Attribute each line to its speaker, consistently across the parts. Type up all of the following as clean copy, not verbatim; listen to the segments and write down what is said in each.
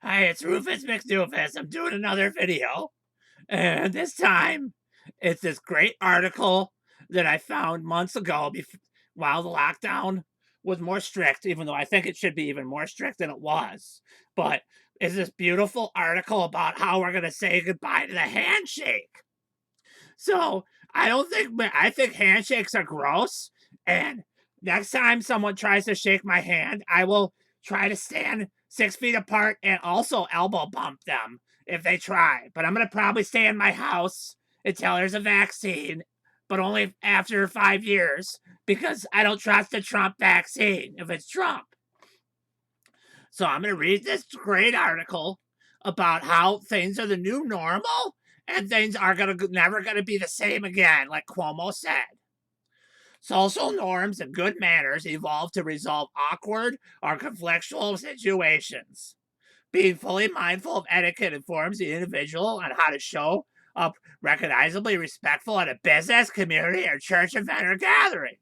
Speaker 1: Hi, it's Rufus Mcdoofus. I'm doing another video. And this time, it's this great article that I found months ago while the lockdown was more strict, even though I think it should be even more strict than it was. But it's this beautiful article about how we're going to say goodbye to the handshake. So I think handshakes are gross. And next time someone tries to shake my hand, I will try to stand 6 feet apart and also elbow bump them if they try. But I'm going to probably stay in my house until there's a vaccine, but only after 5 years because I don't trust the Trump vaccine if it's Trump. So I'm going to read this great article about how things are the new normal and things are never going to be the same again, like Cuomo said. Social norms and good manners evolve to resolve awkward or conflictual situations. Being fully mindful of etiquette informs the individual on how to show up recognizably respectful at a business, community, or church event or gathering.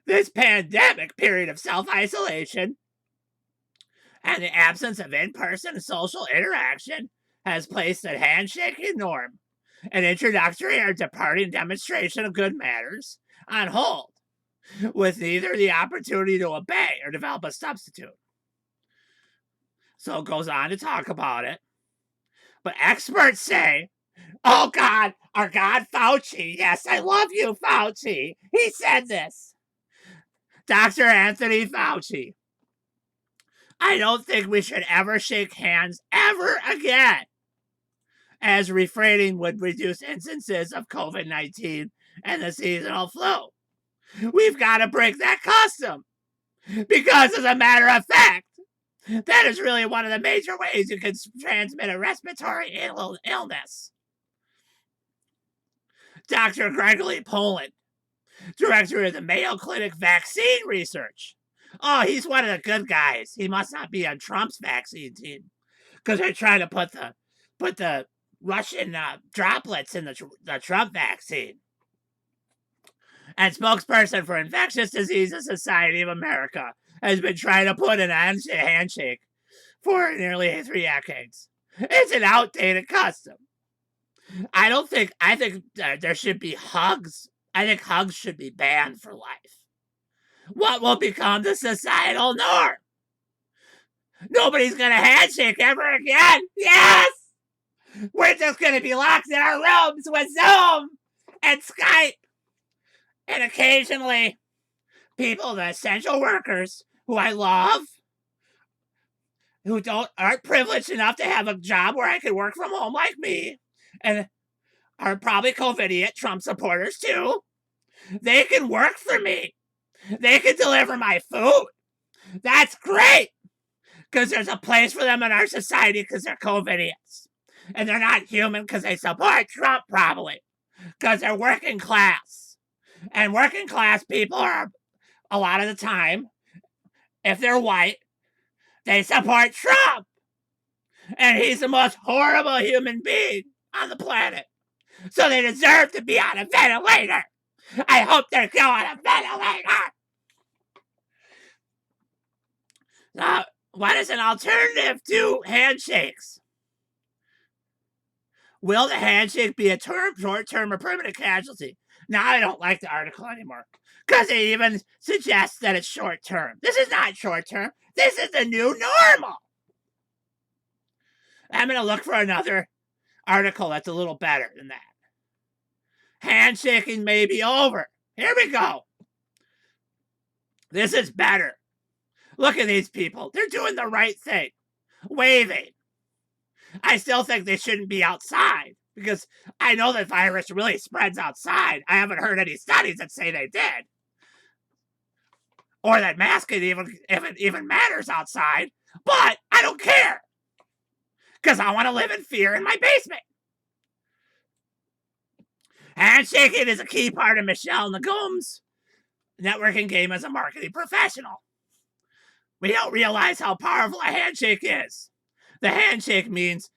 Speaker 1: This pandemic period of self-isolation and the absence of in-person social interaction has placed a handshaking norm, an introductory or departing demonstration of good manners, on hold, with neither the opportunity to obey or develop a substitute. So it goes on to talk about it. But experts say, oh God, our God Fauci, yes, I love you, Fauci. He said this. Dr. Anthony Fauci, I don't think we should ever shake hands ever again, as refraining would reduce instances of COVID-19 and the seasonal flu. We've got to break that custom because, as a matter of fact, that is really one of the major ways you can transmit a respiratory illness. Dr. Gregory Poland, director of the Mayo Clinic Vaccine Research. Oh, he's one of the good guys. He must not be on Trump's vaccine team because they're trying to put the Russian droplets in the Trump vaccine. And spokesperson for Infectious Diseases Society of America has been trying to put an handshake for nearly 3 decades. It's an outdated custom. I think there should be hugs. I think hugs should be banned for life. What will become the societal norm? Nobody's going to handshake ever again. Yes! We're just going to be locked in our rooms with Zoom and Skype. And occasionally, people, the essential workers who I love, who aren't privileged enough to have a job where I can work from home like me, and are probably COVIDiot Trump supporters too, they can work for me. They can deliver my food. That's great. Because there's a place for them in our society because they're COVIDiots. And they're not human because they support Trump probably. Because they're working class. And working class people are, a lot of the time, if they're white, they support Trump. And he's the most horrible human being on the planet. So they deserve to be on a ventilator. I hope they go on a ventilator. Now, what is an alternative to handshakes? Will the handshake be a short-term, or permanent casualty? Now I don't like the article anymore because it even suggests that it's short-term. This is not short-term. This is the new normal. I'm going to look for another article that's a little better than that. Handshaking may be over. Here we go. This is better. Look at these people. They're doing the right thing. Waving. I still think they shouldn't be outside because I know the virus really spreads outside. I haven't heard any studies that say they did. Or that masking even matters outside. But I don't care. Because I want to live in fear in my basement. Handshaking is a key part of Michelle Nagum's networking game as a marketing professional. We don't realize how powerful a handshake is. The handshake means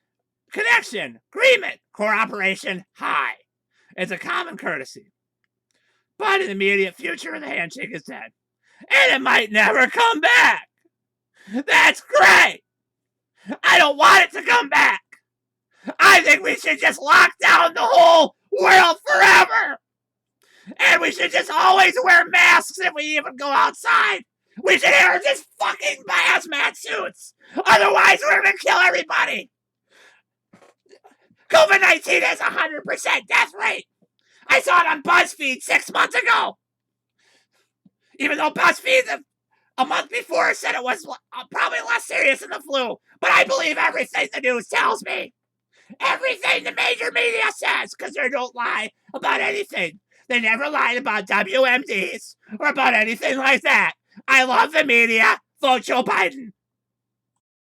Speaker 1: connection, agreement, cooperation, hi. It's a common courtesy. But in the immediate future, the handshake is dead. And it might never come back. That's great. I don't want it to come back. I think we should just lock down the whole world forever. And we should just always wear masks if we even go outside. We should wear just fucking hazmat suits. Otherwise, we're going to kill everybody. COVID-19 has 100% death rate. I saw it on BuzzFeed 6 months ago. Even though BuzzFeed a month before said it was probably less serious than the flu. But I believe everything the news tells me. Everything the major media says, because they don't lie about anything. They never lied about WMDs or about anything like that. I love the media. Vote Joe Biden.